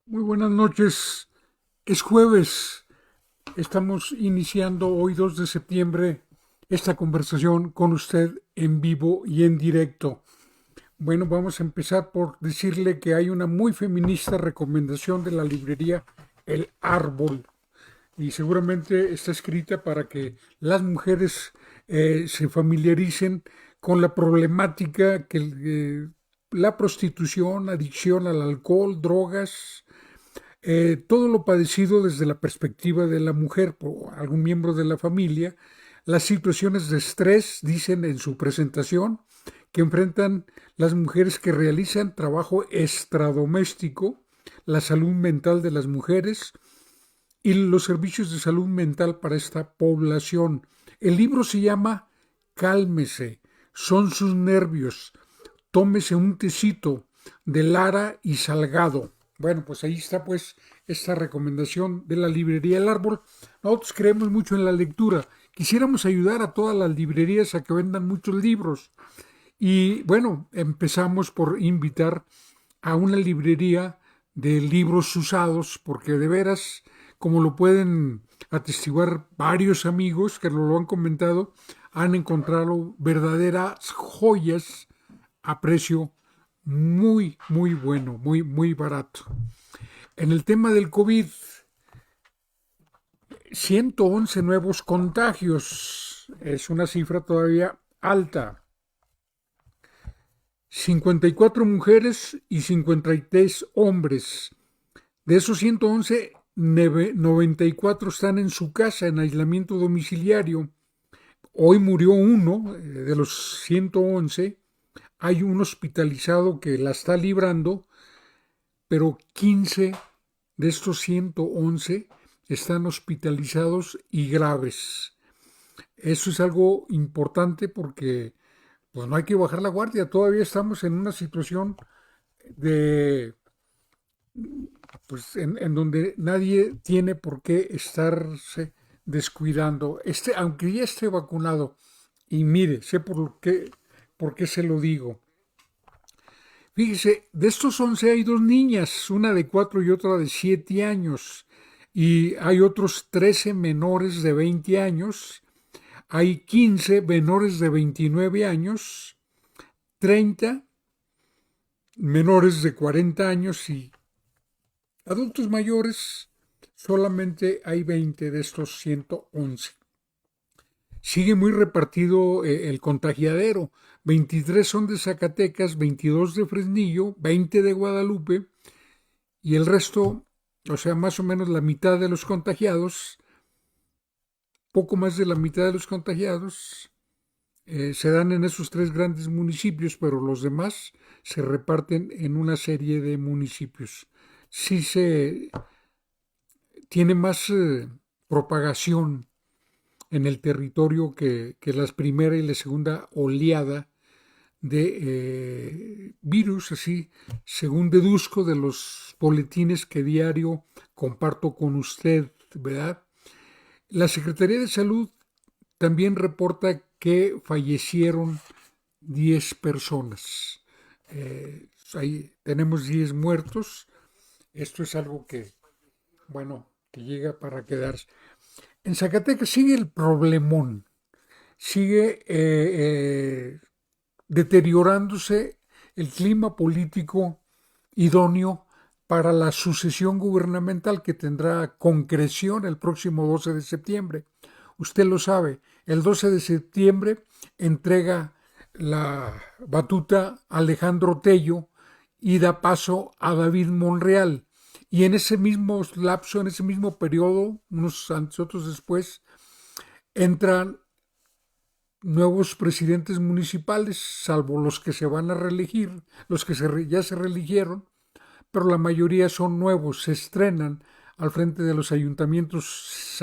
Muy buenas noches. Es jueves. Estamos iniciando hoy 2 de septiembre esta conversación con usted en vivo y en directo. Bueno, vamos a empezar por decirle que hay una muy feminista recomendación de la librería El Árbol y seguramente está escrita para que las mujeres se familiaricen con la problemática que la prostitución, adicción al alcohol, drogas, todo lo padecido desde la perspectiva de la mujer o algún miembro de la familia, las situaciones de estrés, dicen en su presentación, que enfrentan las mujeres que realizan trabajo extradoméstico, la salud mental de las mujeres y los servicios de salud mental para esta población. El libro se llama Cálmese, son sus nervios, tómese un tecito de Lara y Salgado. Bueno, pues ahí está pues esta recomendación de la librería El Árbol. Nosotros creemos mucho en la lectura. Quisiéramos ayudar a todas las librerías a que vendan muchos libros. Y bueno, empezamos por invitar a una librería de libros usados, porque de veras, como lo pueden atestiguar varios amigos que nos lo han comentado, han encontrado verdaderas joyas a precio muy bueno, muy barato. En el tema del COVID, 111 nuevos contagios, es una cifra todavía alta. 54 mujeres y 53 hombres. De esos 111, 94 están en su casa en aislamiento domiciliario. Hoy murió uno de los 111. Hay un hospitalizado que la está librando, pero 15 de estos 111 están hospitalizados y graves. Eso es algo importante porque pues no hay que bajar la guardia. Todavía estamos en una situación de en donde nadie tiene por qué estarse descuidando. Aunque ya esté vacunado, y mire, sé por qué se lo digo. Fíjese, de estos 11 hay dos niñas, una de 4 y otra de 7 años. Y hay otros 13 menores de 20 años. Hay 15 menores de 29 años, 30 menores de 40 años y adultos mayores. Solamente hay 20 de estos 111. Sigue muy repartido el contagiadero. 23 son de Zacatecas, 22 de Fresnillo, 20 de Guadalupe y el resto, o sea, más o menos la mitad de los contagiados, poco más de la mitad de los contagiados, se dan en esos tres grandes municipios, pero los demás se reparten en una serie de municipios. Sí se tiene más propagación en el territorio que la primera y la segunda oleada de virus, así según deduzco de los boletines que diario comparto con usted, ¿verdad? La Secretaría de Salud también reporta que fallecieron 10 personas. Ahí tenemos 10 muertos. Esto es algo que, bueno, que llega para quedarse. En Zacatecas sigue el problemón, sigue deteriorándose el clima político idóneo para la sucesión gubernamental que tendrá concreción el próximo 12 de septiembre. Usted lo sabe, el 12 de septiembre entrega la batuta a Alejandro Tello y da paso a David Monreal. Y en ese mismo lapso, en ese mismo periodo, unos otros después, entran nuevos presidentes municipales, salvo los que se van a reelegir, los que ya se reeligieron, pero la mayoría son nuevos, se estrenan al frente de los ayuntamientos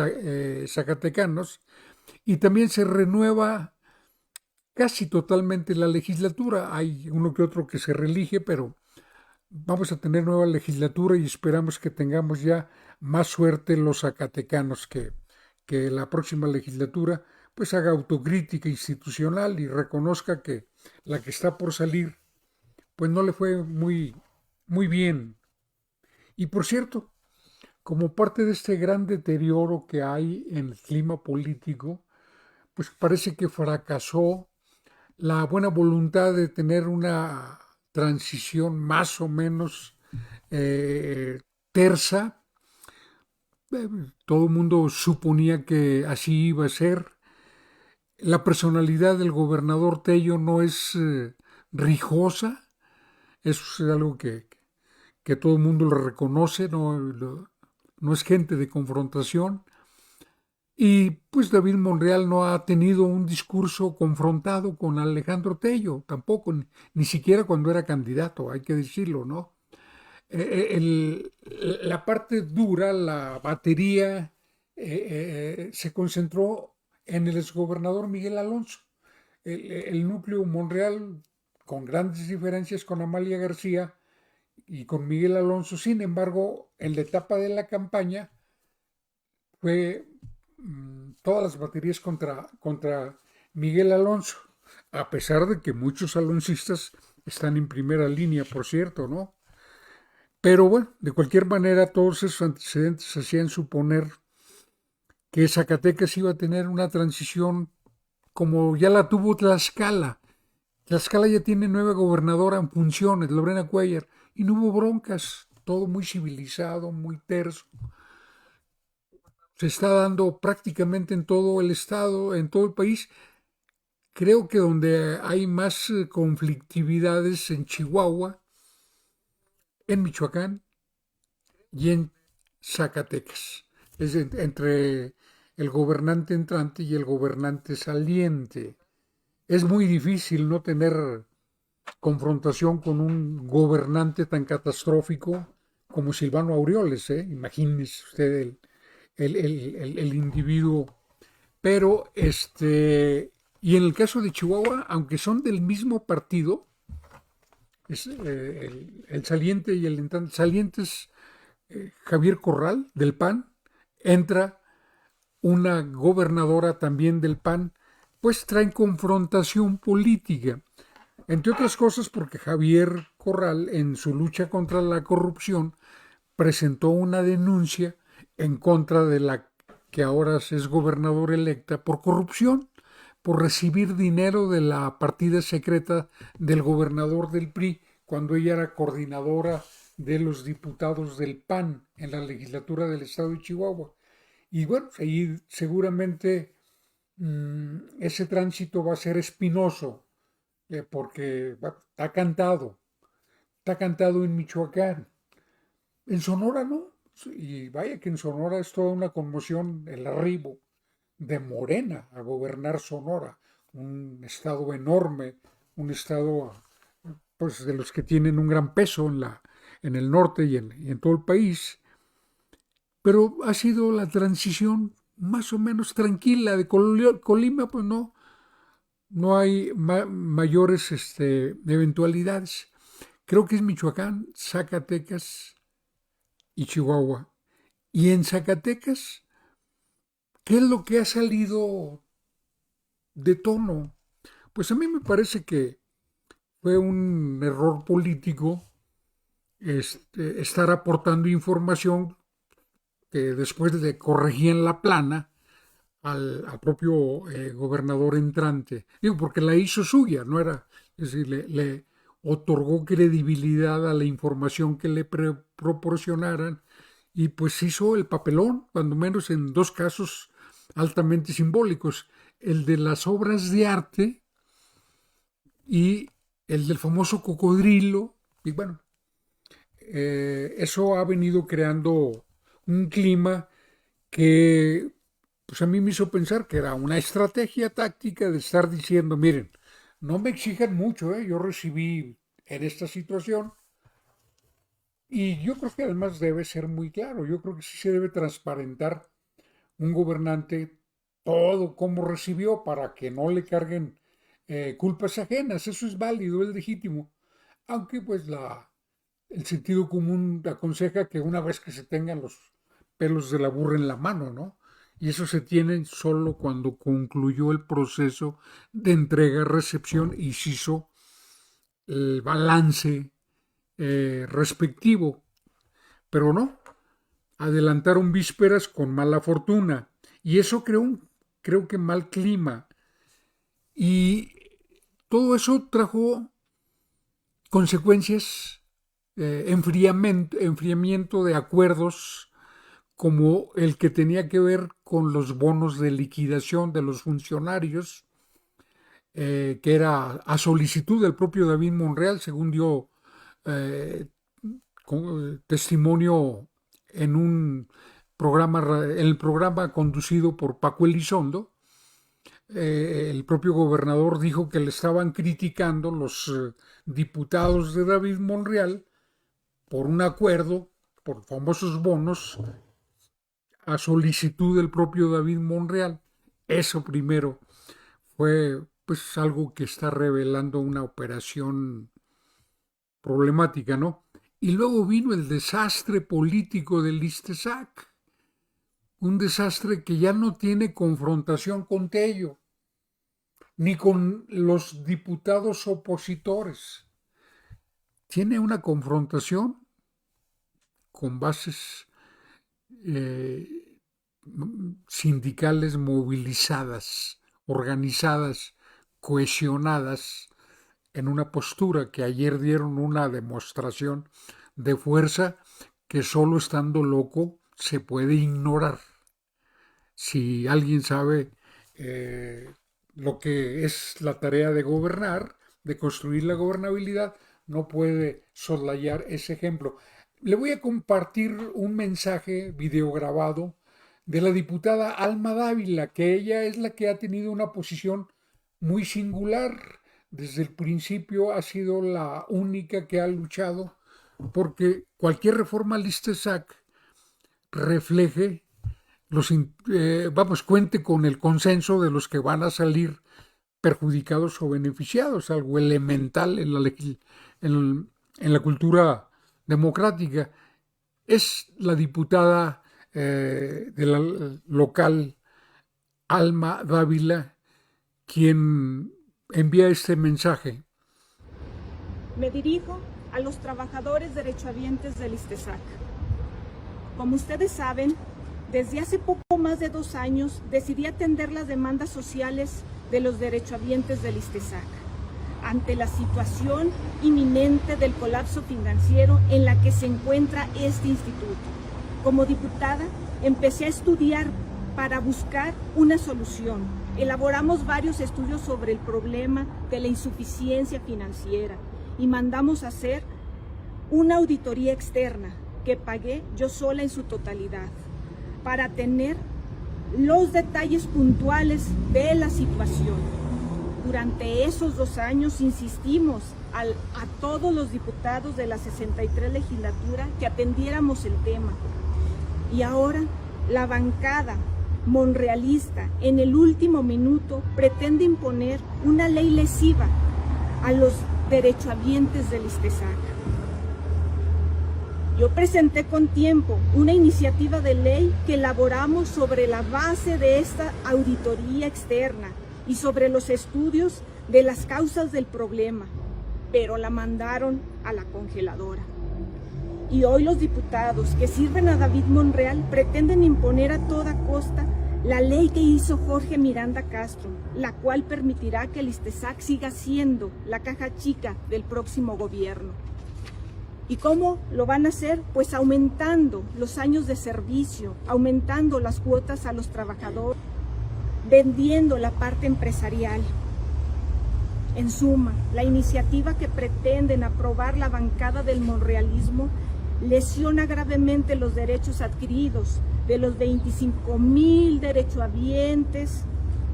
zacatecanos y también se renueva casi totalmente la legislatura. Hay uno que otro que se reelige, pero vamos a tener nueva legislatura y esperamos que tengamos ya más suerte los zacatecanos que la próxima legislatura pues haga autocrítica institucional y reconozca que la que está por salir pues no le fue muy bien. Y por cierto, como parte de este gran deterioro que hay en el clima político, pues parece que fracasó la buena voluntad de tener una transición más o menos eh, tersa. Eh, Todo el mundo suponía que así iba a ser. La personalidad del gobernador Tello no es rijosa, eso es algo que todo el mundo lo reconoce, no es gente de confrontación. Y pues David Monreal no ha tenido un discurso confrontado con Alejandro Tello, tampoco, ni siquiera cuando era candidato, hay que decirlo, ¿no? La parte dura, la batería, se concentró en el exgobernador Miguel Alonso. El núcleo Monreal, con grandes diferencias con Amalia García y con Miguel Alonso, sin embargo, en la etapa de la campaña fue todas las baterías contra Miguel Alonso, a pesar de que muchos aloncistas están en primera línea, por cierto, ¿no? Pero bueno, de cualquier manera, todos esos antecedentes hacían suponer que Zacatecas iba a tener una transición como ya la tuvo Tlaxcala. Tlaxcala ya tiene nueva gobernadora en funciones, Lorena Cuellar, y no hubo broncas, todo muy civilizado, muy terso. Se está dando prácticamente en todo el estado, en todo el país. Creo que donde hay más conflictividades en Chihuahua, en Michoacán y en Zacatecas. Es entre el gobernante entrante y el gobernante saliente. Es muy difícil no tener confrontación con un gobernante tan catastrófico como Silvano Aureoles, ¿eh? Imagínese usted el individuo. Pero, y en el caso de Chihuahua, aunque son del mismo partido, es, el saliente y el entrante, saliente es Javier Corral del PAN, entra una gobernadora también del PAN, pues traen confrontación política. Entre otras cosas porque Javier Corral, en su lucha contra la corrupción, presentó una denuncia en contra de la que ahora es gobernadora electa por corrupción, por recibir dinero de la partida secreta del gobernador del PRI cuando ella era coordinadora de los diputados del PAN en la legislatura del estado de Chihuahua. Y bueno, ahí seguramente ese tránsito va a ser espinoso, porque está cantado en Michoacán. En Sonora no. Y vaya que en Sonora es toda una conmoción el arribo de Morena a gobernar Sonora, un estado enorme, un estado pues de los que tienen un gran peso en el norte y en todo el país. Pero ha sido la transición más o menos tranquila. De Colima, pues no hay mayores eventualidades. Creo que es Michoacán, Zacatecas y Chihuahua. Y en Zacatecas, ¿qué es lo que ha salido de tono? Pues a mí me parece que fue un error político estar aportando información que después le corregían la plana al propio gobernador entrante. Digo, porque la hizo suya, no era, es decir, le otorgó credibilidad a la información que le proporcionaran y pues hizo el papelón, cuando menos en dos casos altamente simbólicos, el de las obras de arte y el del famoso cocodrilo. Y bueno, eso ha venido creando un clima que pues a mí me hizo pensar que era una estrategia táctica de estar diciendo, miren, no me exijan mucho, yo recibí en esta situación y yo creo que además debe ser muy claro, yo creo que sí se debe transparentar un gobernante todo cómo recibió para que no le carguen culpas ajenas, eso es válido, es legítimo, aunque pues el sentido común aconseja que una vez que se tengan los pelos de la burra en la mano, ¿no? Y eso se tiene solo cuando concluyó el proceso de entrega-recepción y se hizo el balance respectivo. pero no, adelantaron vísperas con mala fortuna y eso creo que mal clima. Y todo eso trajo consecuencias, enfriamiento de acuerdos como el que tenía que ver con los bonos de liquidación de los funcionarios, que era a solicitud del propio David Monreal, según dio eh, testimonio en el programa conducido por Paco Elizondo. El propio gobernador dijo que le estaban criticando los diputados de David Monreal por un acuerdo, por famosos bonos, a solicitud del propio David Monreal. Eso primero fue pues algo que está revelando una operación problemática, ¿no? Y luego vino el desastre político del ISTESAC, un desastre que ya no tiene confrontación con Tello, ni con los diputados opositores. Tiene una confrontación con bases sindicales movilizadas, organizadas, cohesionadas, en una postura que ayer dieron una demostración de fuerza que solo estando loco se puede ignorar. Si alguien sabe lo que es la tarea de gobernar, de construir la gobernabilidad, no puede soslayar ese ejemplo. Le voy a compartir un mensaje videograbado de la diputada Alma Dávila, que ella es la que ha tenido una posición muy singular. Desde el principio ha sido la única que ha luchado porque cualquier reforma al ISTESAC refleje cuente con el consenso de los que van a salir perjudicados o beneficiados, algo elemental en la cultura democrática. Es la diputada de la local Alma Dávila quien envía este mensaje. Me dirijo a los trabajadores derechohabientes del ISTESAC. Como ustedes saben, desde hace poco más de 2 años decidí atender las demandas sociales de los derechohabientes del ISTESAC ante la situación inminente del colapso financiero en la que se encuentra este instituto. Como diputada, empecé a estudiar para buscar una solución. Elaboramos varios estudios sobre el problema de la insuficiencia financiera y mandamos a hacer una auditoría externa que pagué yo sola en su totalidad para tener los detalles puntuales de la situación. Durante esos 2 años insistimos a todos los diputados de la 63 legislatura que atendiéramos el tema. Y ahora la bancada monrealista en el último minuto pretende imponer una ley lesiva a los derechohabientes del ISTESAC. Yo presenté con tiempo una iniciativa de ley que elaboramos sobre la base de esta auditoría externa y sobre los estudios de las causas del problema, pero la mandaron a la congeladora. Y hoy los diputados que sirven a David Monreal pretenden imponer a toda costa la ley que hizo Jorge Miranda Castro, la cual permitirá que el ISTESAC siga siendo la caja chica del próximo gobierno. ¿Y cómo lo van a hacer? Pues aumentando los años de servicio, aumentando las cuotas a los trabajadores, vendiendo la parte empresarial. En suma, la iniciativa que pretenden aprobar la bancada del monrealismo lesiona gravemente los derechos adquiridos de los 25,000 derechohabientes,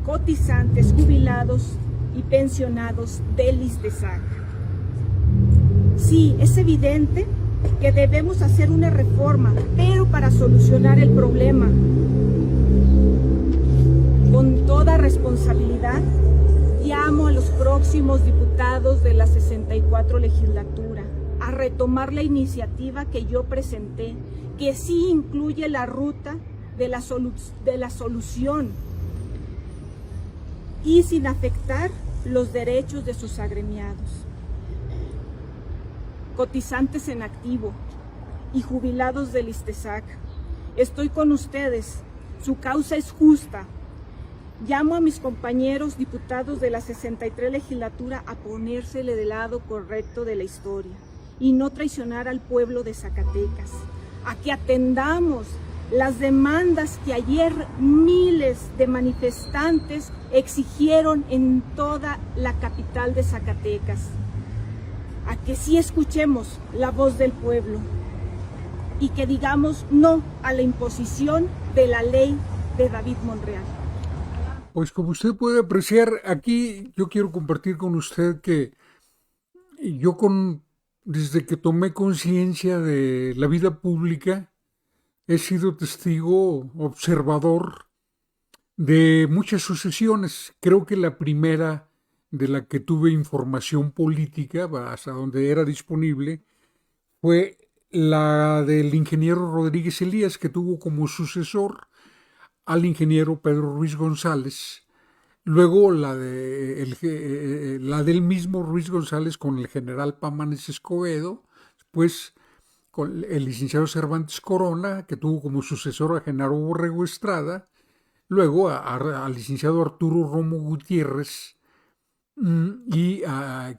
cotizantes, jubilados y pensionados del ISTESAC. Sí, es evidente que debemos hacer una reforma, pero para solucionar el problema con toda responsabilidad, llamo a los próximos diputados de la 64 legislatura a retomar la iniciativa que yo presenté, que sí incluye la ruta de la solución y sin afectar los derechos de sus agremiados, cotizantes en activo y jubilados del ISTESAC. Estoy con ustedes, su causa es justa. Llamo a mis compañeros diputados de la 63 legislatura a ponérsele del lado correcto de la historia y no traicionar al pueblo de Zacatecas, a que atendamos las demandas que ayer miles de manifestantes exigieron en toda la capital de Zacatecas, a que sí escuchemos la voz del pueblo y que digamos no a la imposición de la ley de David Monreal. Pues como usted puede apreciar, aquí yo quiero compartir con usted que desde que tomé conciencia de la vida pública, he sido testigo, observador de muchas sucesiones. Creo que la primera de la que tuve información política, hasta donde era disponible, fue la del ingeniero Rodríguez Elías, que tuvo como sucesor al ingeniero Pedro Ruiz González. Luego la del mismo Ruiz González con el general Pámanes Escobedo, después con el licenciado Cervantes Corona, que tuvo como sucesor a Genaro Borrego Estrada, luego al licenciado Arturo Romo Gutiérrez, y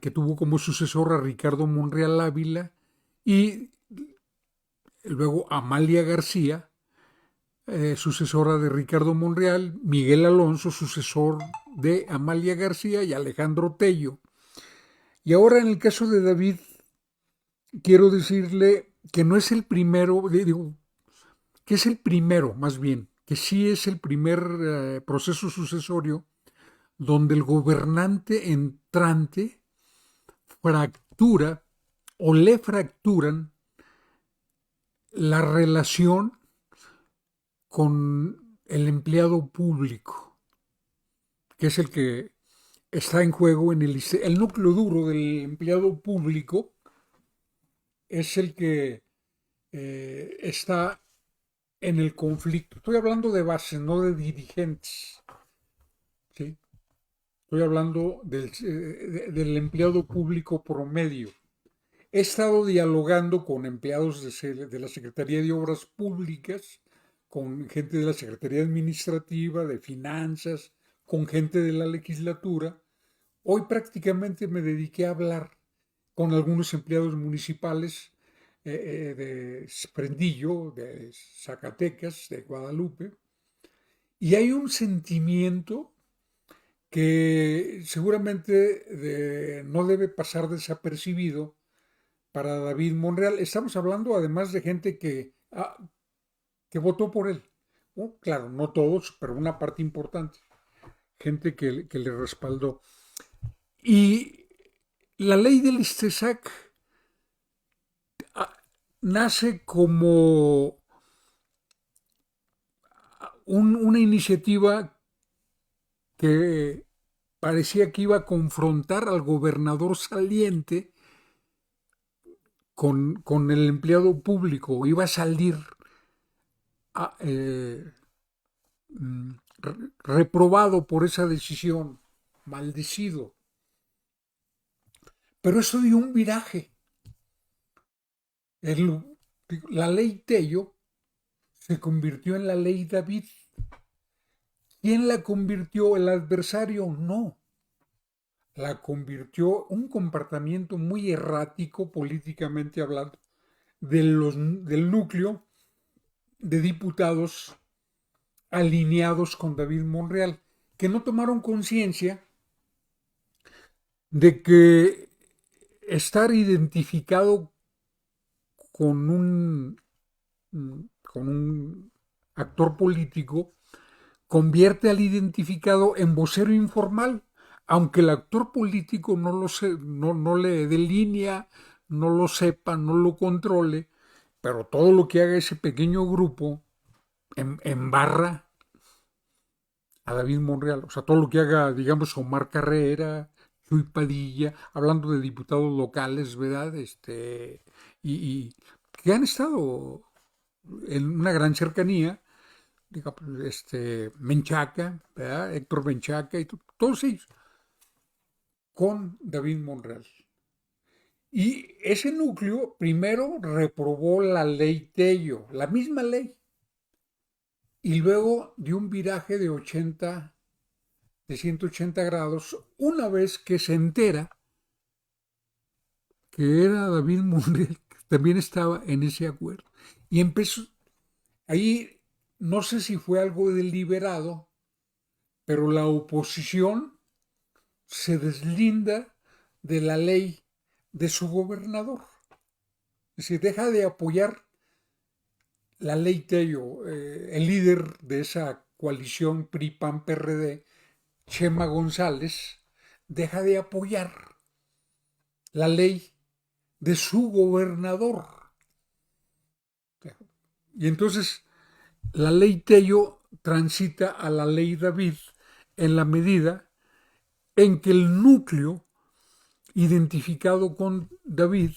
que tuvo como sucesor a Ricardo Monreal Ávila, y luego Amalia García, sucesora de Ricardo Monreal, Miguel Alonso, sucesor de Amalia García, y Alejandro Tello. Y ahora en el caso de David, quiero decirle que no es el primero, que es el primero más bien, que sí es el primer proceso sucesorio donde el gobernante entrante fractura o le fracturan la relación con el empleado público, que es el que está en juego en el núcleo duro del empleado público, es el que está en el conflicto. Estoy hablando de base, no de dirigentes. ¿Sí? Estoy hablando del empleado público promedio. He estado dialogando con empleados de la Secretaría de Obras Públicas, con gente de la Secretaría Administrativa, de Finanzas, con gente de la legislatura. Hoy prácticamente me dediqué a hablar con algunos empleados municipales de Prendillo, de Zacatecas, de Guadalupe, y hay un sentimiento que seguramente no debe pasar desapercibido para David Monreal. Estamos hablando además de gente que votó por él. Claro, no todos, pero una parte importante. Gente que le respaldó. Y la ley del ISTESAC nace como una iniciativa que parecía que iba a confrontar al gobernador saliente con el empleado público, iba a salir reprobado por esa decisión, maldecido. Pero eso dio un viraje. La ley Tello se convirtió en la ley David. ¿Quién la convirtió? ¿El adversario? No. La convirtió un comportamiento muy errático políticamente hablando del núcleo de diputados alineados con David Monreal, que no tomaron conciencia de que estar identificado con un actor político convierte al identificado en vocero informal, aunque el actor político no le delinea, no lo sepa, no lo controle, pero todo lo que haga ese pequeño grupo embarra a David Monreal. O sea, todo lo que haga, digamos, Omar Carrera, Chuy Padilla, hablando de diputados locales, ¿verdad? Y que han estado en una gran cercanía, digamos, Menchaca, ¿verdad? Héctor Menchaca y todos ellos, con David Monreal. Y ese núcleo primero reprobó la ley Tello, la misma ley, y luego dio un viraje de 180 grados, una vez que se entera que era David Monreal, que también estaba en ese acuerdo. Y empezó, ahí no sé si fue algo deliberado, pero la oposición se deslinda de la ley de su gobernador. Es decir, deja de apoyar la ley Tello, el líder de esa coalición PRI-PAN-PRD, Chema González, deja de apoyar la ley de su gobernador. Y entonces la ley Tello transita a la ley David en la medida en que el núcleo identificado con David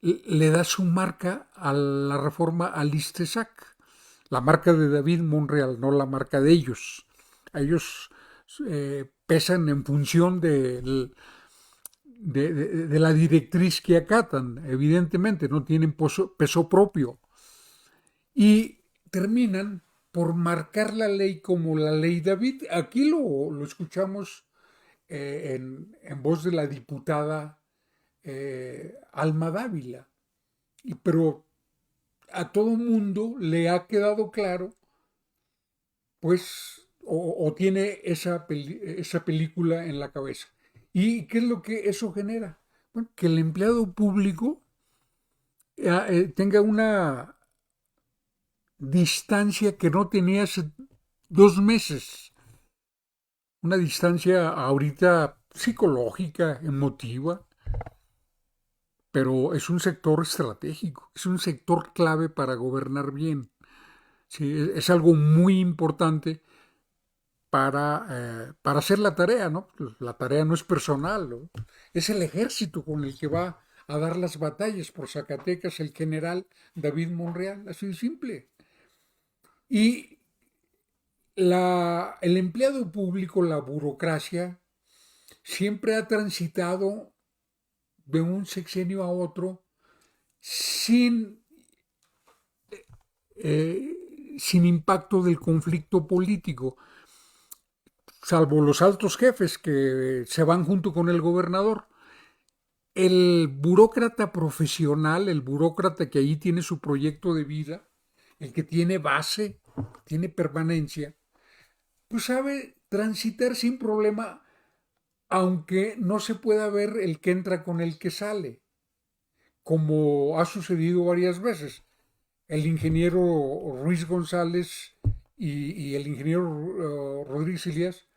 le da su marca a la reforma al ISTESAC, la marca de David Monreal, no la marca de ellos. Ellos pesan en función de la directriz que acatan, evidentemente, no tienen peso propio. Y terminan por marcar la ley como la ley David. Aquí lo escuchamos en voz de la diputada Alma Dávila. Pero a todo mundo le ha quedado claro, pues, o tiene esa película en la cabeza. ¿Y qué es lo que eso genera? Bueno, que el empleado público tenga una distancia que no tenía hace 2 meses. Una distancia ahorita psicológica, emotiva, pero es un sector estratégico, es un sector clave para gobernar bien. Sí, es algo muy importante para hacer la tarea, ¿no? La tarea no es personal, ¿no? Es el ejército con el que va a dar las batallas por Zacatecas el general David Monreal, así de simple. Y el empleado público, la burocracia, siempre ha transitado de un sexenio a otro sin, sin impacto del conflicto político, salvo los altos jefes que se van junto con el gobernador. El burócrata profesional, el burócrata que ahí tiene su proyecto de vida, el que tiene base, tiene permanencia, pues sabe transitar sin problema, aunque no se pueda ver el que entra con el que sale, como ha sucedido varias veces. El ingeniero Ruiz González y el ingeniero Rodríguez Elías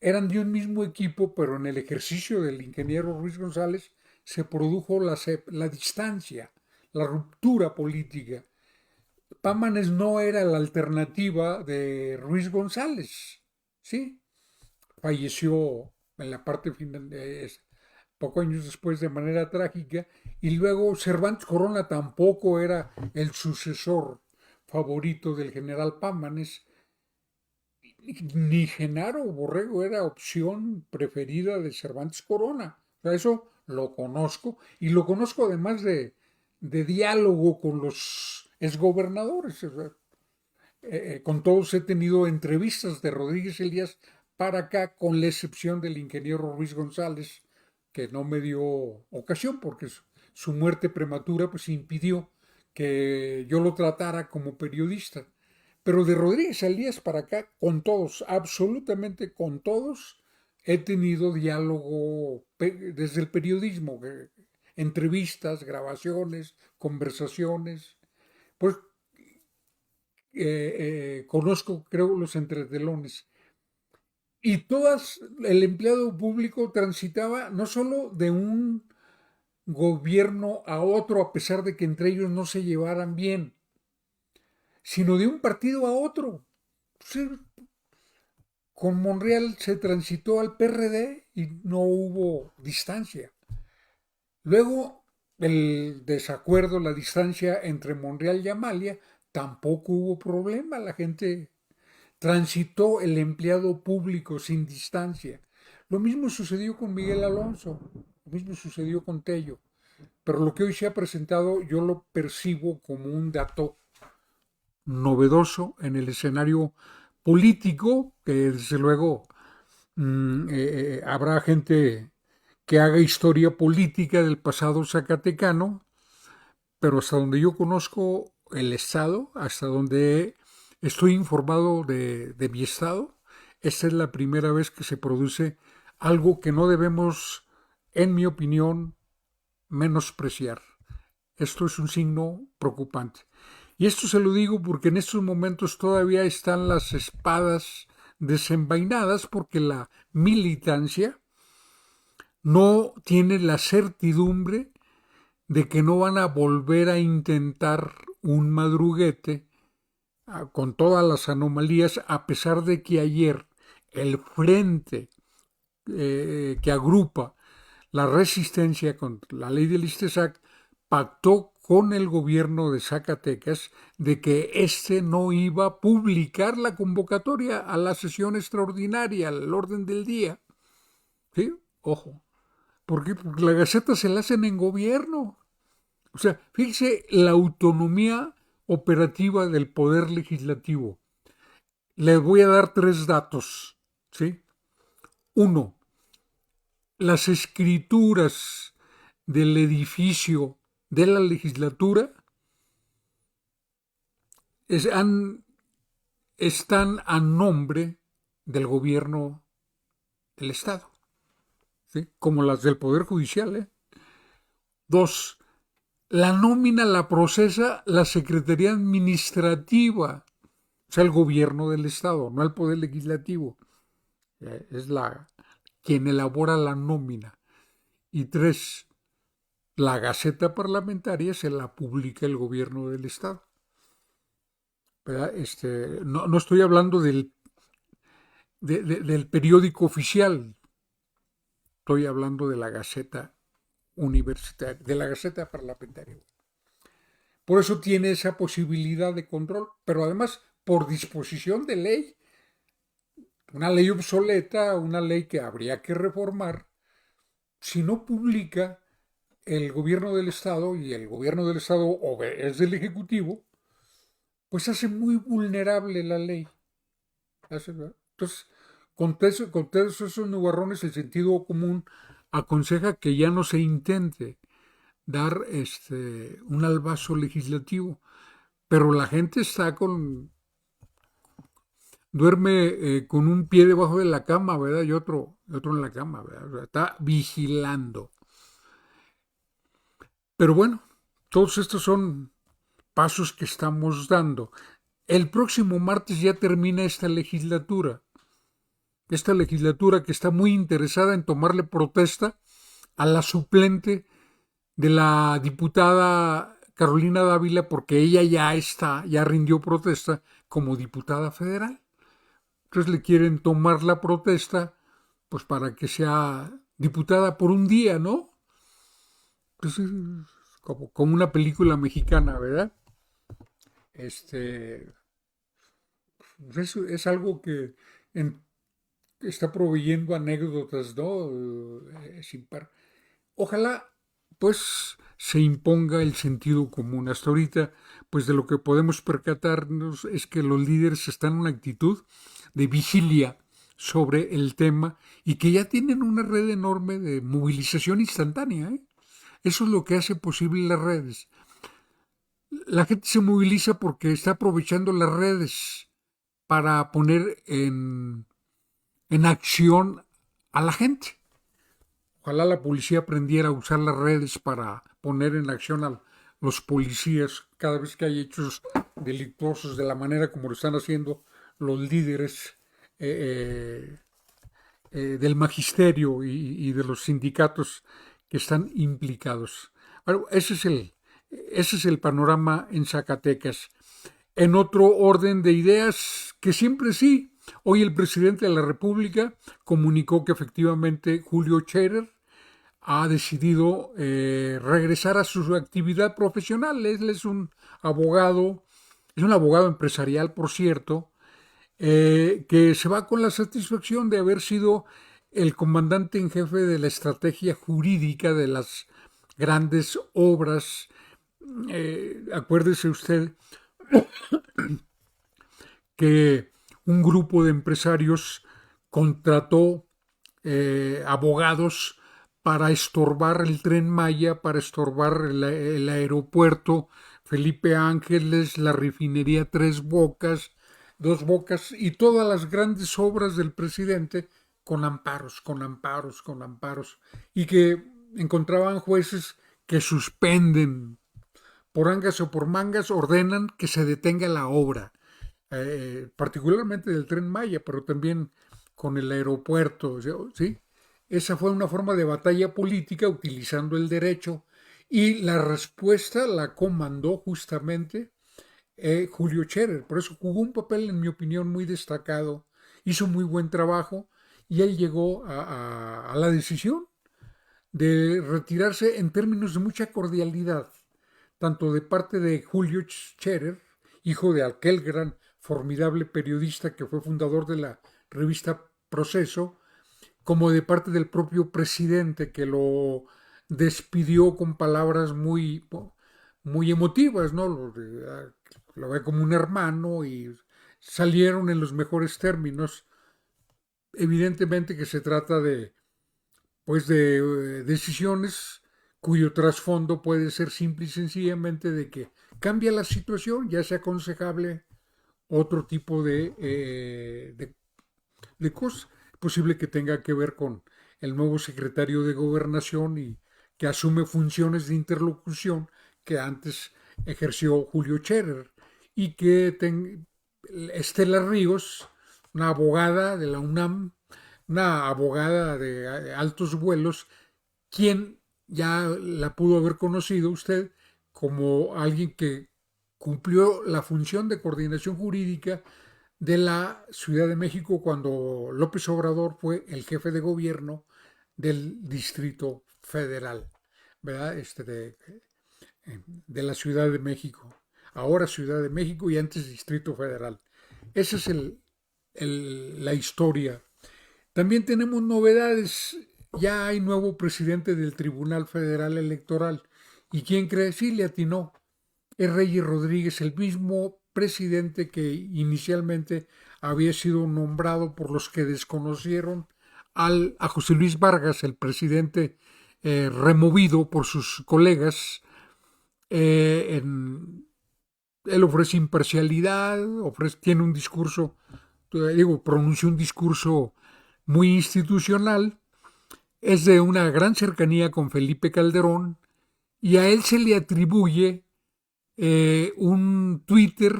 eran de un mismo equipo, pero en el ejercicio del ingeniero Ruiz González se produjo la distancia, la ruptura política. Pámanes no era la alternativa de Ruiz González, ¿sí? Falleció en la parte final, pocos años después de manera trágica, y luego Cervantes Corona tampoco era el sucesor favorito del general Pámanes, ni Genaro Borrego era opción preferida de Cervantes Corona. O sea, eso lo conozco, y lo conozco además de diálogo con los exgobernadores. O sea, con todos he tenido entrevistas de Rodríguez Elías para acá, con la excepción del ingeniero Ruiz González, que no me dio ocasión porque su muerte prematura pues impidió que yo lo tratara como periodista. Pero de Rodríguez Elías para acá, con todos, absolutamente con todos, he tenido diálogo desde el periodismo, entrevistas, grabaciones, conversaciones. Pues conozco, creo, los entretelones. Y el empleado público transitaba no solo de un gobierno a otro, a pesar de que entre ellos no se llevaran bien, sino de un partido a otro. Sí, con Monreal se transitó al PRD y no hubo distancia. Luego, el desacuerdo, la distancia entre Monreal y Amalia, tampoco hubo problema. La gente transitó el empleado público sin distancia. Lo mismo sucedió con Miguel Alonso, lo mismo sucedió con Tello. pero lo que hoy se ha presentado yo lo percibo como un dato novedoso en el escenario político, que desde luego habrá gente que haga historia política del pasado zacatecano, pero hasta donde yo conozco el estado, hasta donde estoy informado de mi estado, esta es la primera vez que se produce algo que no debemos, en mi opinión, menospreciar. Esto es un signo preocupante. Y esto se lo digo porque en estos momentos todavía están las espadas desenvainadas porque la militancia no tiene la certidumbre de que no van a volver a intentar un madruguete con todas las anomalías, a pesar de que ayer el frente que agrupa la resistencia contra la ley del ISTESAC pactó con el gobierno de Zacatecas de que éste no iba a publicar la convocatoria a la sesión extraordinaria, al orden del día. ¿Sí? Ojo. ¿Por qué? Porque la Gaceta se la hacen en gobierno. O sea, fíjese la autonomía operativa del Poder Legislativo. Les voy a dar 3 datos. ¿Sí? 1. Las escrituras del edificio de la legislatura están a nombre del gobierno del Estado, ¿sí? Como las del Poder Judicial. 2. La nómina la procesa la Secretaría Administrativa, o sea, el gobierno del Estado, no el Poder Legislativo. Es quien elabora la nómina. Y 3. La Gaceta Parlamentaria se la publica el gobierno del Estado. No estoy hablando del periódico oficial, estoy hablando de la Gaceta Universitaria, de la Gaceta Parlamentaria. Por eso tiene esa posibilidad de control, pero además por disposición de ley, una ley obsoleta, una ley que habría que reformar, si no publica el gobierno del Estado, y el gobierno del Estado es del Ejecutivo, pues hace muy vulnerable la ley. Entonces, con todos esos nubarrones, el sentido común aconseja que ya no se intente dar un albazo legislativo, pero la gente está duerme con un pie debajo de la cama, ¿verdad? Y otro en la cama, ¿verdad? O sea, está vigilando. Pero bueno, todos estos son pasos que estamos dando. El próximo martes ya termina esta legislatura que está muy interesada en tomarle protesta a la suplente de la diputada Carolina Dávila, porque ella ya rindió protesta como diputada federal. Entonces le quieren tomar la protesta, pues para que sea diputada por un día, ¿no? Entonces, como una película mexicana, ¿verdad? Es algo que está proveyendo anécdotas, ¿no? Sin par. Ojalá, pues, se imponga el sentido común. Hasta ahorita, pues, de lo que podemos percatarnos es que los líderes están en una actitud de vigilia sobre el tema y que ya tienen una red enorme de movilización instantánea, ¿eh? Eso es lo que hace posible las redes. La gente se moviliza porque está aprovechando las redes para poner en acción a la gente. Ojalá la policía aprendiera a usar las redes para poner en acción a los policías cada vez que hay hechos delictuosos, de la manera como lo están haciendo los líderes del magisterio y de los sindicatos que están implicados. Bueno, ese es el panorama en Zacatecas. En otro orden de ideas, que siempre sí, hoy el presidente de la República comunicó que efectivamente Julio Scherer ha decidido regresar a su actividad profesional. Él es un abogado empresarial, por cierto, que se va con la satisfacción de haber sido el comandante en jefe de la estrategia jurídica de las grandes obras. Acuérdese usted que un grupo de empresarios contrató abogados para estorbar el Tren Maya, para estorbar el aeropuerto Felipe Ángeles, la refinería Tres Bocas, Dos Bocas y todas las grandes obras del presidente con amparos, con amparos, con amparos, y que encontraban jueces que suspenden por angas o por mangas, ordenan que se detenga la obra, particularmente del Tren Maya, pero también con el aeropuerto, ¿sí? Esa fue una forma de batalla política utilizando el derecho, y la respuesta la comandó justamente Julio Scherer. Por eso jugó un papel, en mi opinión, muy destacado, hizo muy buen trabajo, y él llegó a la decisión de retirarse en términos de mucha cordialidad, tanto de parte de Julio Scherer, hijo de aquel gran, formidable periodista que fue fundador de la revista Proceso, como de parte del propio presidente, que lo despidió con palabras muy emotivas, ¿no? Lo ve como un hermano, y salieron en los mejores términos. Evidentemente que se trata de decisiones cuyo trasfondo puede ser simple y sencillamente de que cambia la situación, ya sea aconsejable otro tipo de cosas. Es posible que tenga que ver con el nuevo secretario de Gobernación, y que asume funciones de interlocución que antes ejerció Julio Scherer, y que Estela Ríos, una abogada de la UNAM, una abogada de altos vuelos, quien ya la pudo haber conocido usted como alguien que cumplió la función de coordinación jurídica de la Ciudad de México cuando López Obrador fue el jefe de gobierno del Distrito Federal, ¿verdad? De la Ciudad de México, ahora Ciudad de México y antes Distrito Federal. Esa es la historia. También tenemos novedades. Ya hay nuevo presidente del Tribunal Federal Electoral. ¿Y quién cree? Sí, le atinó. Es Reyes Rodríguez, el mismo presidente que inicialmente había sido nombrado por los que desconocieron a José Luis Vargas, el presidente removido por sus colegas. Él ofrece imparcialidad, tiene un discurso, pronuncia un discurso muy institucional, es de una gran cercanía con Felipe Calderón, y a él se le atribuye un Twitter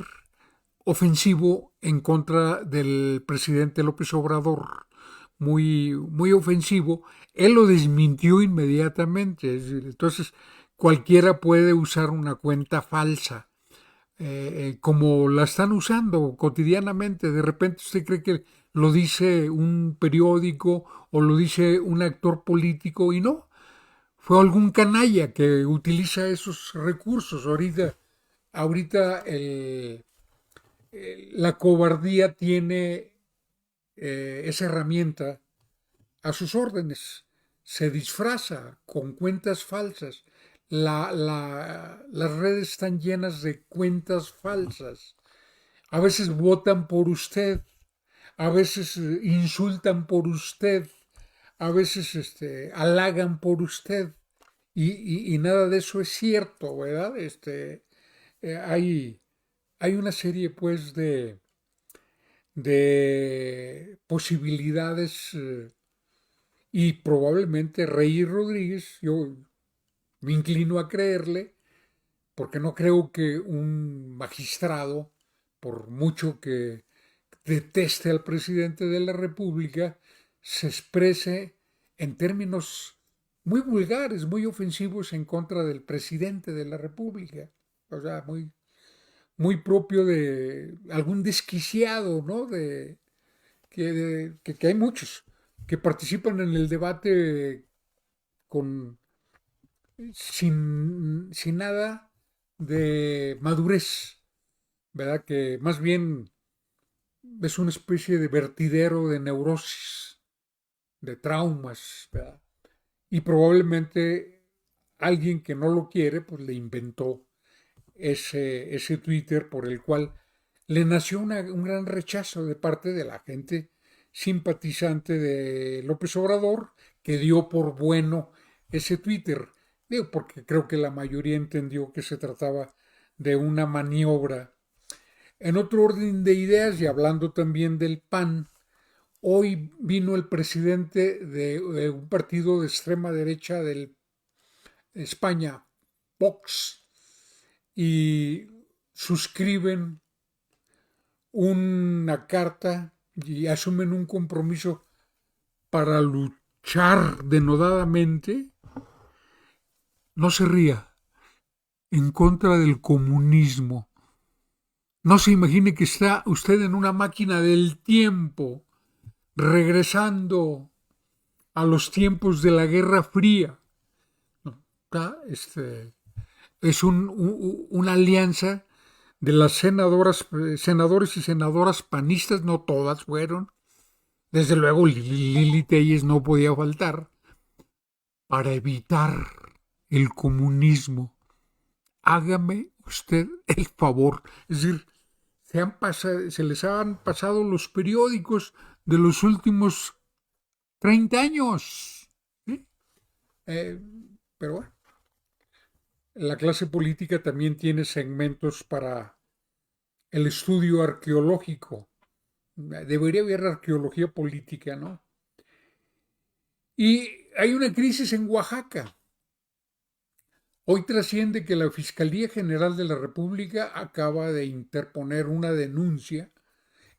ofensivo en contra del presidente López Obrador, muy ofensivo. Él lo desmintió inmediatamente. Entonces, cualquiera puede usar una cuenta falsa, como la están usando cotidianamente. De repente usted cree que lo dice un periódico o lo dice un actor político, y no. Fue algún canalla que utiliza esos recursos. Ahorita la cobardía tiene esa herramienta a sus órdenes. Se disfraza con cuentas falsas. Las redes están llenas de cuentas falsas. A veces votan por usted, a veces insultan por usted, a veces halagan por usted, y nada de eso es cierto, ¿verdad? Hay una serie, pues, de posibilidades, y probablemente Reyes Rodríguez, yo me inclino a creerle, porque no creo que un magistrado, por mucho que deteste al presidente de la República, se exprese en términos muy vulgares, muy ofensivos en contra del presidente de la República. O sea, muy propio de algún desquiciado, ¿no? Que hay muchos que participan en el debate con, sin nada de madurez, ¿verdad? Que más bien es una especie de vertidero de neurosis, de traumas, ¿verdad? Y probablemente alguien que no lo quiere, pues le inventó ese Twitter por el cual le nació un gran rechazo de parte de la gente simpatizante de López Obrador, que dio por bueno ese Twitter. Digo, porque creo que la mayoría entendió que se trataba de una maniobra. En otro orden de ideas, y hablando también del PAN, hoy vino el presidente de un partido de extrema derecha de España, Vox, y suscriben una carta y asumen un compromiso para luchar denodadamente, no se ría, en contra del comunismo. No se imagine que está usted en una máquina del tiempo, regresando a los tiempos de la Guerra Fría. No, es una alianza de las senadores y senadoras panistas, no todas fueron, desde luego Lili Telles no podía faltar, para evitar el comunismo. Hágame usted el favor. Es decir, se les han pasado los periódicos de los últimos 30 años. ¿Sí? Pero bueno, la clase política también tiene segmentos para el estudio arqueológico. Debería haber arqueología política, ¿no? Y hay una crisis en Oaxaca. Hoy trasciende que la Fiscalía General de la República acaba de interponer una denuncia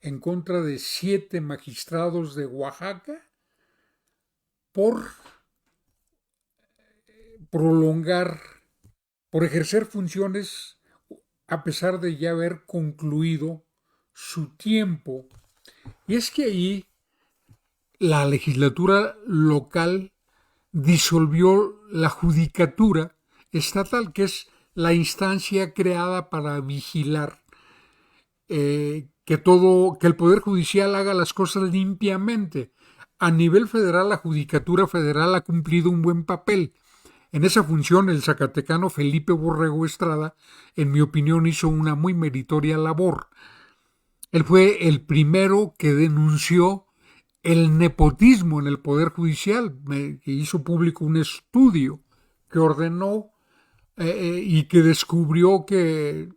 en contra de 7 magistrados de Oaxaca por por ejercer funciones a pesar de ya haber concluido su tiempo. Y es que ahí la legislatura local disolvió la judicatura estatal, que es la instancia creada para vigilar que el Poder Judicial haga las cosas limpiamente. A nivel federal, la Judicatura Federal ha cumplido un buen papel. En esa función, el zacatecano Felipe Borrego Estrada, en mi opinión, hizo una muy meritoria labor. Él fue el primero que denunció el nepotismo en el Poder Judicial, que hizo público un estudio que ordenó y que descubrió que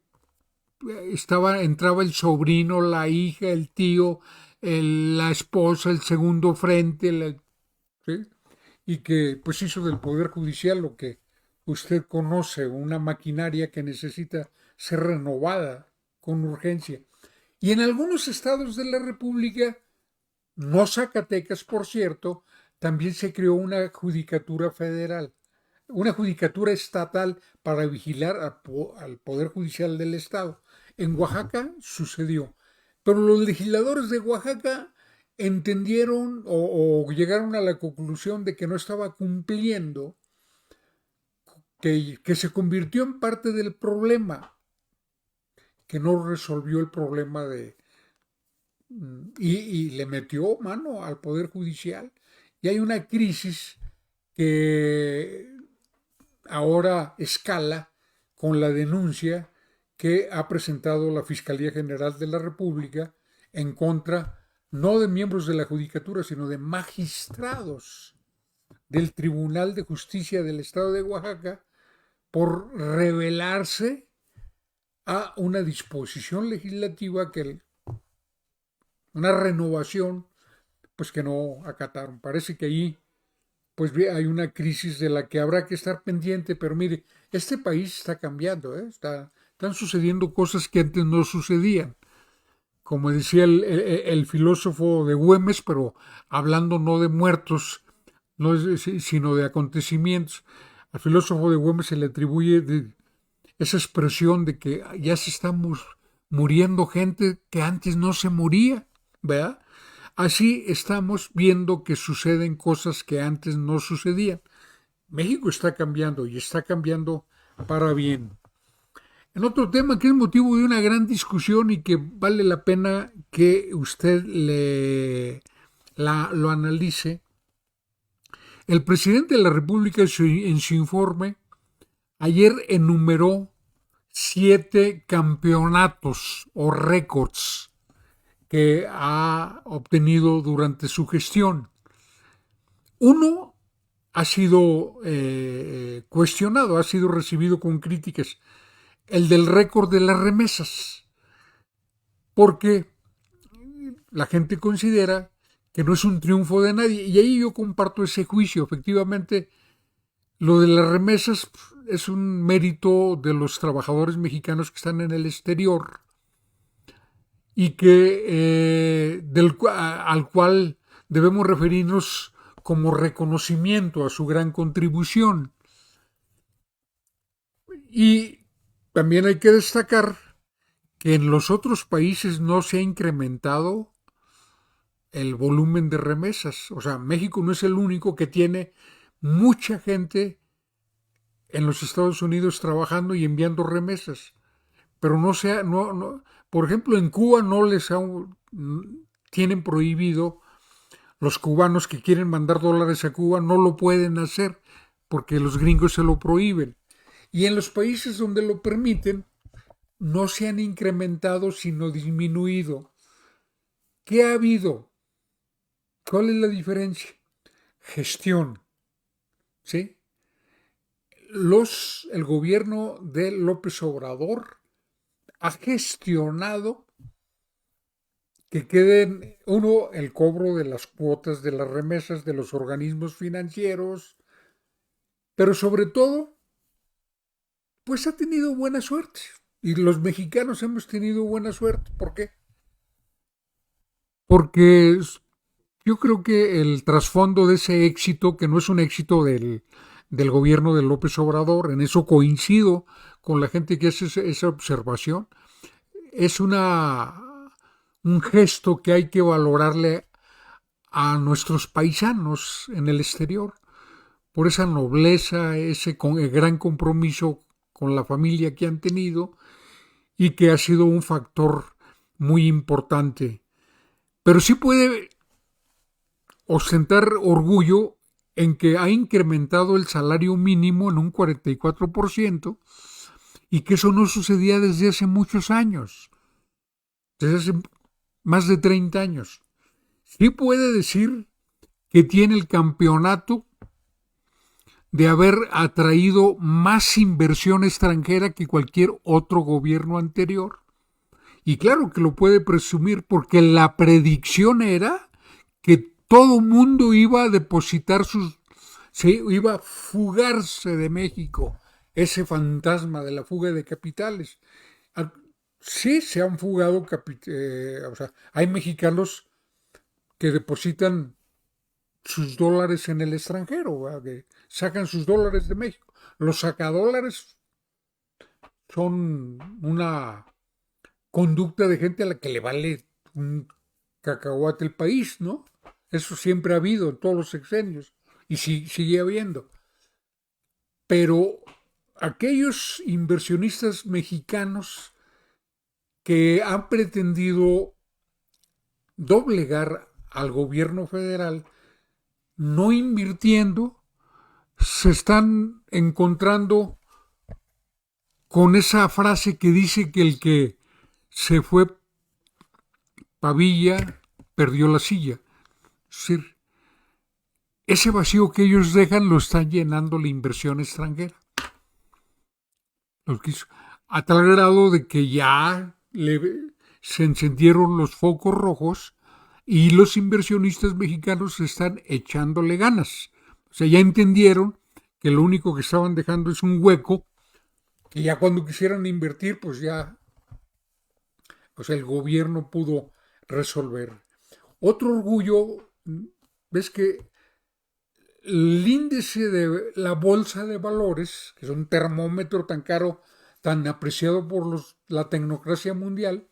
entraba el sobrino, la hija, el tío, la esposa, el segundo frente, ¿sí? Y que pues hizo del Poder Judicial lo que usted conoce, una maquinaria que necesita ser renovada con urgencia. Y en algunos estados de la República, no Zacatecas, por cierto, también se creó una judicatura federal, una judicatura estatal para vigilar al Poder Judicial del Estado. En Oaxaca sucedió, pero los legisladores de Oaxaca entendieron o llegaron a la conclusión de que no estaba cumpliendo, que se convirtió en parte del problema, que no resolvió el problema y le metió mano al Poder Judicial. Y hay una crisis que ahora escala con la denuncia que ha presentado la Fiscalía General de la República en contra no de miembros de la Judicatura, sino de magistrados del Tribunal de Justicia del Estado de Oaxaca por rebelarse a una disposición legislativa una renovación, pues que no acataron. Parece que ahí pues hay una crisis de la que habrá que estar pendiente, pero mire, este país está cambiando, están sucediendo cosas que antes no sucedían. Como decía el filósofo de Güemes, pero hablando no de muertos, sino de acontecimientos. Al filósofo de Güemes se le atribuye esa expresión de que ya se estamos muriendo gente que antes no se moría, ¿verdad? Así estamos viendo que suceden cosas que antes no sucedían. México está cambiando y está cambiando para bien. En otro tema que es motivo de una gran discusión y que vale la pena que usted lo analice, el presidente de la República en su informe ayer enumeró 7 campeonatos o récords que ha obtenido durante su gestión. Uno ha sido cuestionado, ha sido recibido con críticas, el del récord de las remesas, porque la gente considera que no es un triunfo de nadie, y ahí yo comparto ese juicio. Efectivamente, lo de las remesas es un mérito de los trabajadores mexicanos que están en el exterior y que al cual debemos referirnos como reconocimiento a su gran contribución. Y también hay que destacar que en los otros países no se ha incrementado el volumen de remesas. O sea, México no es el único que tiene mucha gente en los Estados Unidos trabajando y enviando remesas. Pero por ejemplo, en Cuba tienen prohibido, los cubanos que quieren mandar dólares a Cuba no lo pueden hacer porque los gringos se lo prohíben. Y en los países donde lo permiten, no se han incrementado, sino disminuido. ¿Qué ha habido? ¿Cuál es la diferencia? Gestión. ¿Sí? El gobierno de López Obrador ha gestionado que queden, el cobro de las cuotas de las remesas de los organismos financieros, pero sobre todo, pues ha tenido buena suerte. Y los mexicanos hemos tenido buena suerte. ¿Por qué? Porque yo creo que el trasfondo de ese éxito, que no es un éxito del gobierno de López Obrador, en eso coincido con la gente que hace esa observación, es un gesto que hay que valorarle a nuestros paisanos en el exterior, por esa nobleza, ese gran compromiso con la familia que han tenido y que ha sido un factor muy importante. Pero sí puede ostentar orgullo en que ha incrementado el salario mínimo en un 44% y que eso no sucedía desde hace muchos años, desde hace más de 30 años. Sí puede decir que tiene el campeonato de haber atraído más inversión extranjera que cualquier otro gobierno anterior. Y claro que lo puede presumir porque la predicción era que todo mundo iba a depositar iba a fugarse de México, ese fantasma de la fuga de capitales. Sí se han fugado, o sea, hay mexicanos que depositan sus dólares en el extranjero, ¿verdad? Que sacan sus dólares de México. Los sacadólares son una conducta de gente a la que le vale un cacahuate el país, ¿no? Eso siempre ha habido en todos los sexenios y sigue habiendo. Pero aquellos inversionistas mexicanos que han pretendido doblegar al gobierno federal, no invirtiendo, se están encontrando con esa frase que dice que el que se fue pavilla perdió la silla. Es decir, ese vacío que ellos dejan lo están llenando la inversión extranjera. A tal grado de que ya se encendieron los focos rojos y los inversionistas mexicanos están echándole ganas. O sea, ya entendieron que lo único que estaban dejando es un hueco que ya cuando quisieran invertir, pues ya, o sea, el gobierno pudo resolver. Otro orgullo, ves que el índice de la bolsa de valores, que es un termómetro tan caro, tan apreciado por la tecnocracia mundial,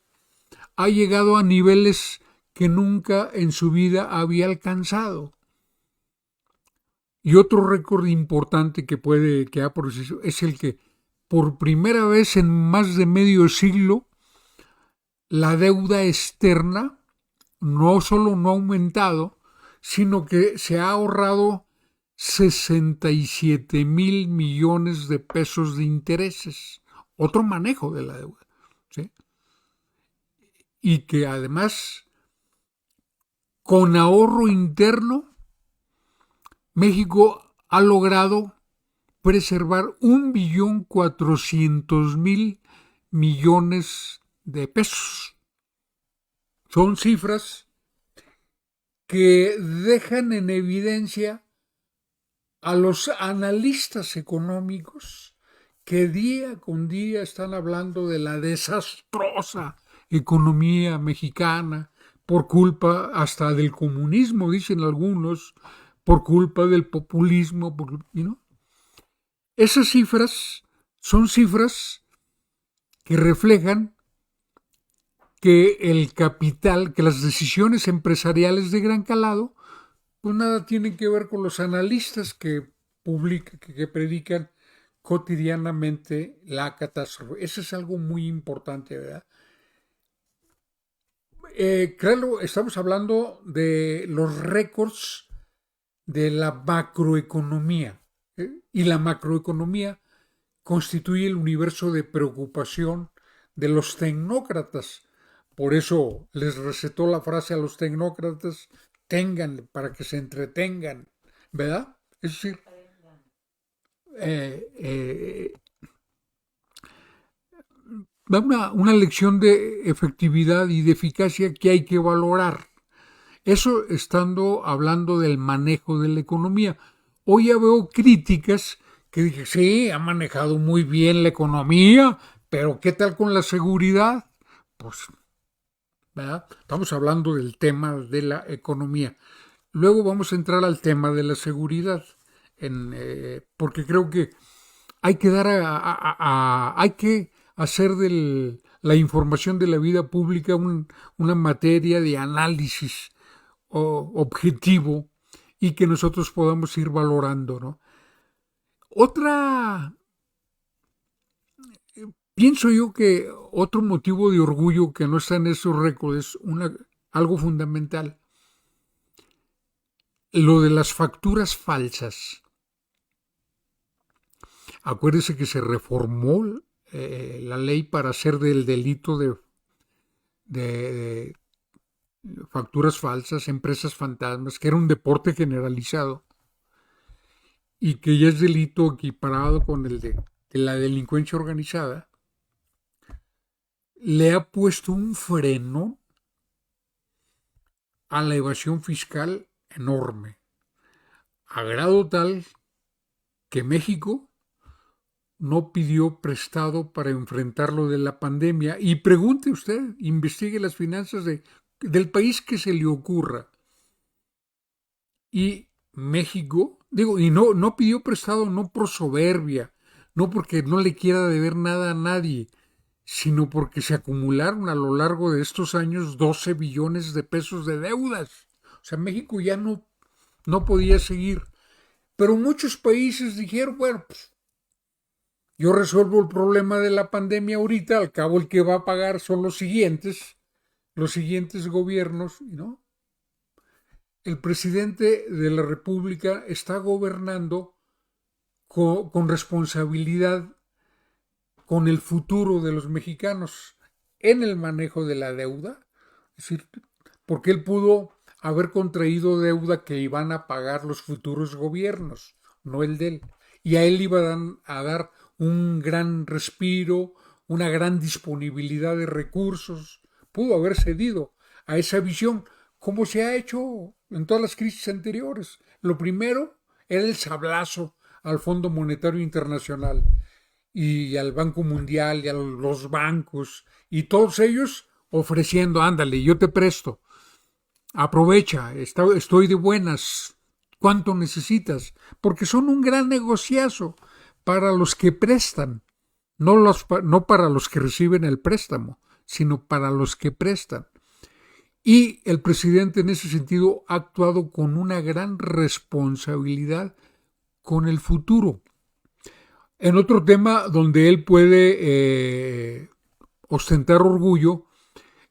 ha llegado a niveles que nunca en su vida había alcanzado. Y otro récord importante que ha producido es el que por primera vez en más de medio siglo la deuda externa no solo no ha aumentado, sino que se ha ahorrado 67,000 millones de pesos de intereses. Otro manejo de la deuda, ¿sí? Y que además, con ahorro interno, México ha logrado preservar 1,400,000 millones de pesos. Son cifras que dejan en evidencia a los analistas económicos que día con día están hablando de la desastrosa economía mexicana por culpa hasta del comunismo, dicen algunos, por culpa del populismo, ¿no? Esas cifras son cifras que reflejan que el capital, que las decisiones empresariales de gran calado, pues nada tienen que ver con los analistas que predican cotidianamente la catástrofe. Eso es algo muy importante, ¿verdad? Claro, estamos hablando de los récords de la macroeconomía, y la macroeconomía constituye el universo de preocupación de los tecnócratas. Por eso les recetó la frase a los tecnócratas: tengan para que se entretengan, ¿verdad? Es decir, una lección de efectividad y de eficacia que hay que valorar. Eso estando hablando del manejo de la economía. Hoy ya veo críticas que dije, sí, ha manejado muy bien la economía, pero ¿qué tal con la seguridad? Pues, ¿verdad? Estamos hablando del tema de la economía. Luego vamos a entrar al tema de la seguridad, porque creo que hay que hay que hacer de la información de la vida pública una materia de análisis objetivo y que nosotros podamos ir valorando, ¿no? Pienso yo que otro motivo de orgullo que no está en esos récords es algo fundamental: lo de las facturas falsas. Acuérdese que se reformó la ley para hacer del delito de facturas falsas, empresas fantasmas, que era un deporte generalizado y que ya es delito equiparado con el de la delincuencia organizada. Le ha puesto un freno a la evasión fiscal enorme, a grado tal que México no pidió prestado para enfrentar lo de la pandemia. Y pregunte usted, investigue las finanzas del país que se le ocurra. Y México, y no pidió prestado no por soberbia, no porque no le quiera deber nada a nadie, sino porque se acumularon a lo largo de estos años 12 billones de pesos de deudas. O sea, México ya no podía seguir. Pero muchos países dijeron, bueno, pues yo resuelvo el problema de la pandemia ahorita, al cabo el que va a pagar son los siguientes gobiernos, ¿no? El presidente de la República está gobernando con responsabilidad con el futuro de los mexicanos en el manejo de la deuda, es decir, porque él pudo haber contraído deuda que iban a pagar los futuros gobiernos, no el de él, y a él iban a dar un gran respiro, una gran disponibilidad de recursos. Pudo haber cedido a esa visión, como se ha hecho en todas las crisis anteriores. Lo primero era el sablazo al Fondo Monetario Internacional y al Banco Mundial y a los bancos, y todos ellos ofreciendo, ándale, yo te presto, aprovecha, estoy de buenas, ¿cuánto necesitas? Porque son un gran negociazo para los que prestan, no para los que reciben el préstamo, sino para los que prestan. Y el presidente en ese sentido ha actuado con una gran responsabilidad con el futuro. En otro tema donde él puede ostentar orgullo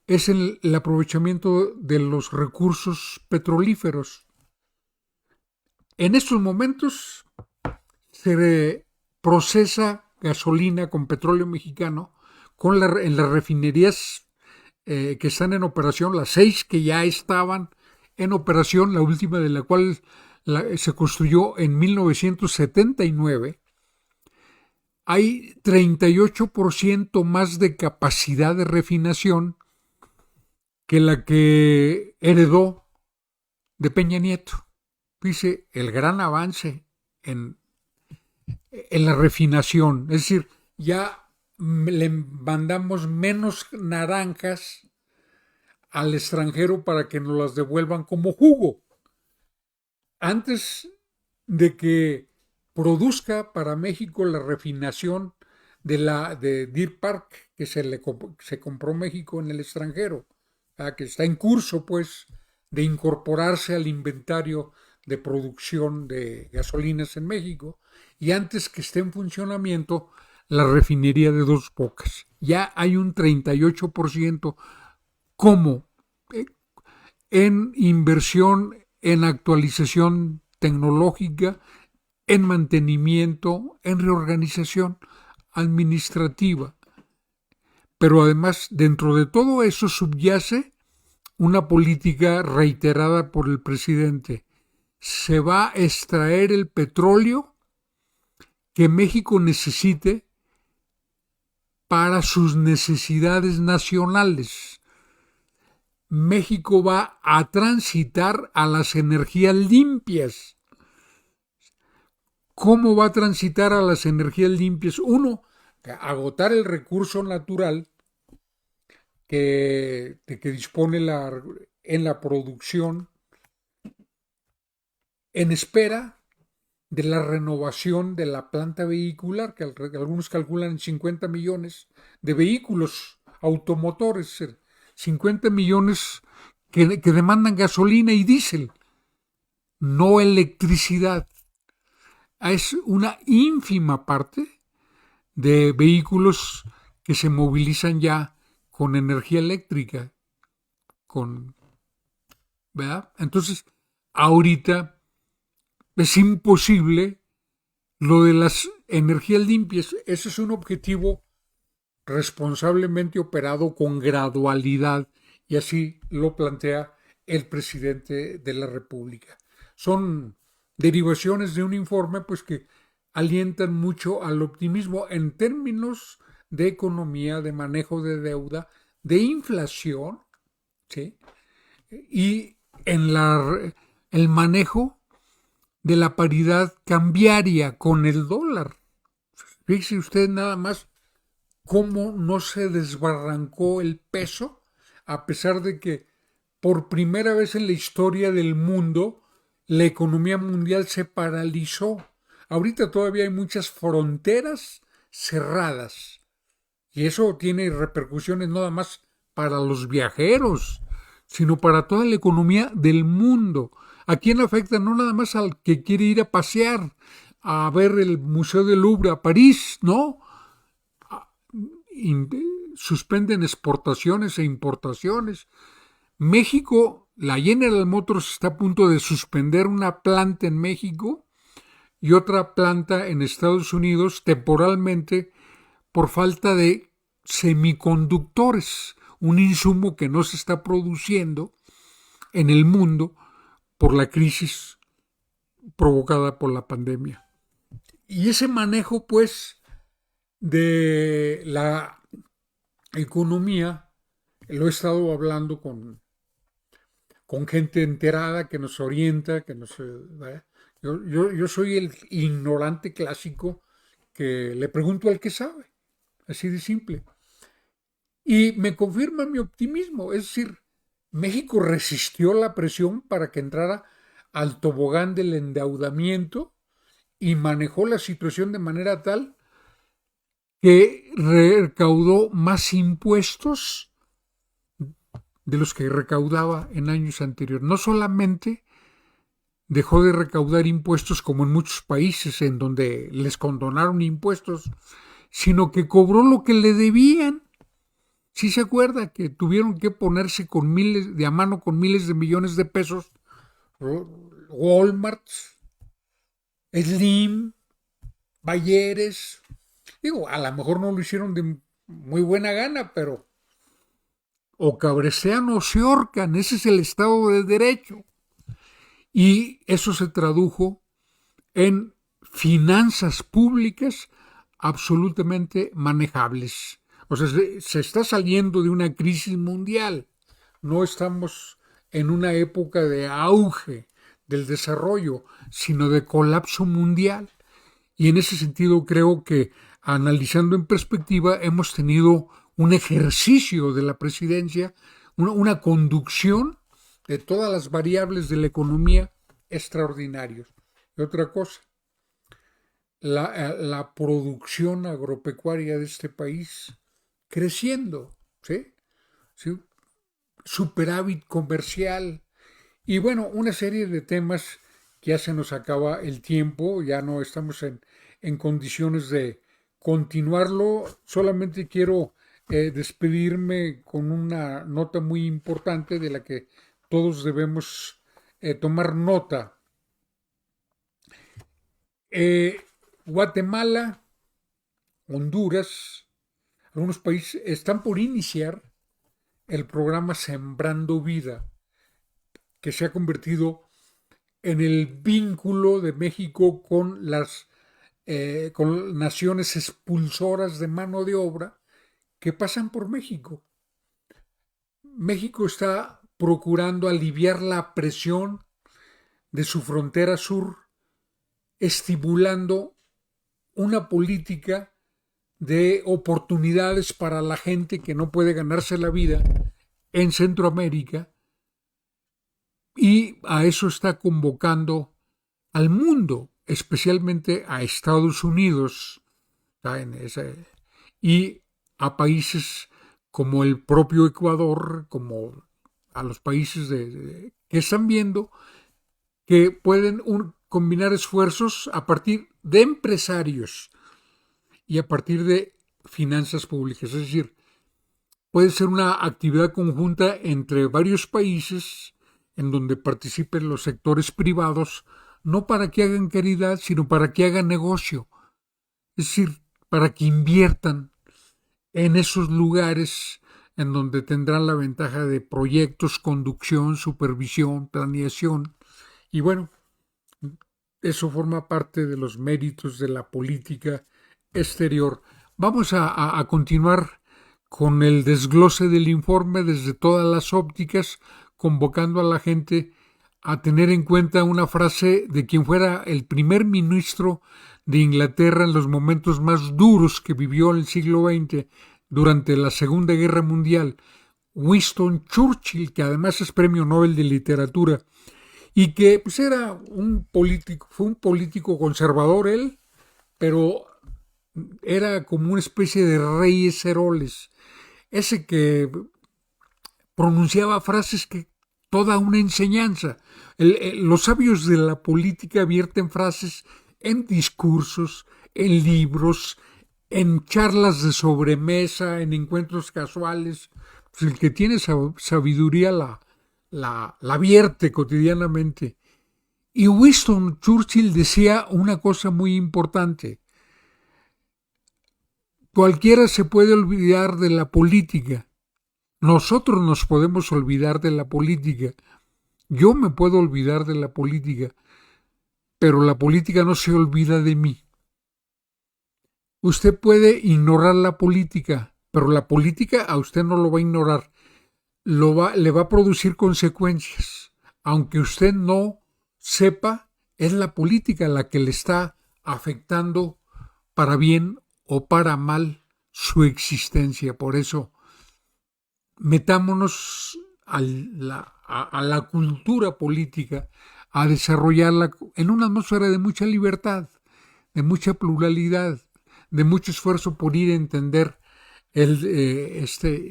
es el aprovechamiento de los recursos petrolíferos. En estos momentos se procesa gasolina con petróleo mexicano en las refinerías que están en operación, las 6 que ya estaban en operación, la última de la cual se construyó en 1979. Hay 38% más de capacidad de refinación que la que heredó de Peña Nieto. Dice el gran avance en la refinación, es decir, ya le mandamos menos naranjas al extranjero para que nos las devuelvan como jugo. Antes de que produzca para México la refinación de Deer Park que se compró México en el extranjero, que está en curso pues de incorporarse al inventario de producción de gasolinas en México, y antes que esté en funcionamiento la refinería de Dos Bocas. Ya hay un 38% como en inversión, en actualización tecnológica, en mantenimiento, en reorganización administrativa. Pero además, dentro de todo eso subyace una política reiterada por el presidente. Se va a extraer el petróleo que México necesite para sus necesidades nacionales. México va a transitar a las energías limpias. ¿Cómo va a transitar a las energías limpias? Uno, agotar el recurso natural que dispone en la producción en espera de la renovación de la planta vehicular, que algunos calculan en 50 millones de vehículos automotores, 50 millones que demandan gasolina y diésel, no electricidad. Es una ínfima parte de vehículos que se movilizan ya con energía eléctrica, ¿verdad? Entonces, ahorita es imposible lo de las energías limpias. Ese es un objetivo responsablemente operado con gradualidad, y así lo plantea el presidente de la República. Son derivaciones de un informe pues que alientan mucho al optimismo en términos de economía, de manejo de deuda, de inflación, ¿sí? Y en el manejo de la paridad cambiaria con el dólar. Fíjese usted nada más cómo no se desbarrancó el peso, a pesar de que por primera vez en la historia del mundo la economía mundial se paralizó. Ahorita todavía hay muchas fronteras cerradas, y eso tiene repercusiones no nada más para los viajeros, sino para toda la economía del mundo. ¿A quién afecta? No nada más al que quiere ir a pasear, a ver el Museo del Louvre a París, ¿no? Suspenden exportaciones e importaciones. México, la General Motors está a punto de suspender una planta en México y otra planta en Estados Unidos temporalmente por falta de semiconductores, un insumo que no se está produciendo en el mundo por la crisis provocada por la pandemia. Y ese manejo, pues, de la economía, lo he estado hablando con gente enterada que nos orienta, que nos... Yo soy el ignorante clásico que le pregunto al que sabe, así de simple. Y me confirma mi optimismo, es decir, México resistió la presión para que entrara al tobogán del endeudamiento y manejó la situación de manera tal que recaudó más impuestos de los que recaudaba en años anteriores. No solamente dejó de recaudar impuestos como en muchos países en donde les condonaron impuestos, sino que cobró lo que le debían. ¿Sí se acuerda que tuvieron que ponerse a mano con miles de millones de pesos Walmart, Slim, Bayeres. Digo, a lo mejor no lo hicieron de muy buena gana, pero o cabrecean o se ahorcan. Ese es el Estado de Derecho. Y eso se tradujo en finanzas públicas absolutamente manejables. O sea, se está saliendo de una crisis mundial. No estamos en una época de auge del desarrollo, sino de colapso mundial. Y en ese sentido creo que, analizando en perspectiva, hemos tenido un ejercicio de la presidencia, una conducción de todas las variables de la economía extraordinarios. Y otra cosa, la producción agropecuaria de este país creciendo, ¿sí? ¿Sí? Superávit comercial y bueno, una serie de temas que ya se nos acaba el tiempo, ya no estamos en condiciones de continuarlo. Solamente quiero despedirme con una nota muy importante de la que todos debemos tomar nota. Guatemala, Honduras, algunos países están por iniciar el programa Sembrando Vida, que se ha convertido en el vínculo de México con naciones expulsoras de mano de obra que pasan por México. México está procurando aliviar la presión de su frontera sur, estimulando una política de oportunidades para la gente que no puede ganarse la vida en Centroamérica, y a eso está convocando al mundo, especialmente a Estados Unidos, y a países como el propio Ecuador, como a los países que están viendo que pueden combinar esfuerzos a partir de empresarios y a partir de finanzas públicas. Es decir, puede ser una actividad conjunta entre varios países en donde participen los sectores privados, no para que hagan caridad, sino para que hagan negocio. Es decir, para que inviertan en esos lugares en donde tendrán la ventaja de proyectos, conducción, supervisión, planeación. Y bueno, eso forma parte de los méritos de la política exterior. Vamos a continuar con el desglose del informe desde todas las ópticas, convocando a la gente a tener en cuenta una frase de quien fuera el primer ministro de Inglaterra en los momentos más duros que vivió el siglo XX durante la Segunda Guerra Mundial, Winston Churchill, que además es Premio Nobel de Literatura, y que pues era fue un político conservador él, pero era como una especie de reyes heroles, ese que pronunciaba frases que toda una enseñanza. Los sabios de la política vierten frases en discursos, en libros, en charlas de sobremesa, en encuentros casuales. Pues el que tiene sabiduría la vierte cotidianamente. Y Winston Churchill decía una cosa muy importante: cualquiera se puede olvidar de la política. Nosotros nos podemos olvidar de la política. Yo me puedo olvidar de la política, pero la política no se olvida de mí. Usted puede ignorar la política, pero la política a usted no lo va a ignorar. Le va a producir consecuencias. Aunque usted no sepa, es la política la que le está afectando para bien o para mal su existencia. Por eso, metámonos a la cultura política, a desarrollarla en una atmósfera de mucha libertad, de mucha pluralidad, de mucho esfuerzo por ir a entender este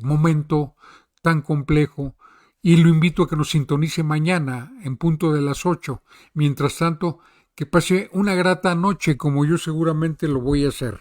momento tan complejo. Y lo invito a que nos sintonice mañana en punto de las 8. Mientras tanto, que pase una grata noche, como yo seguramente lo voy a hacer.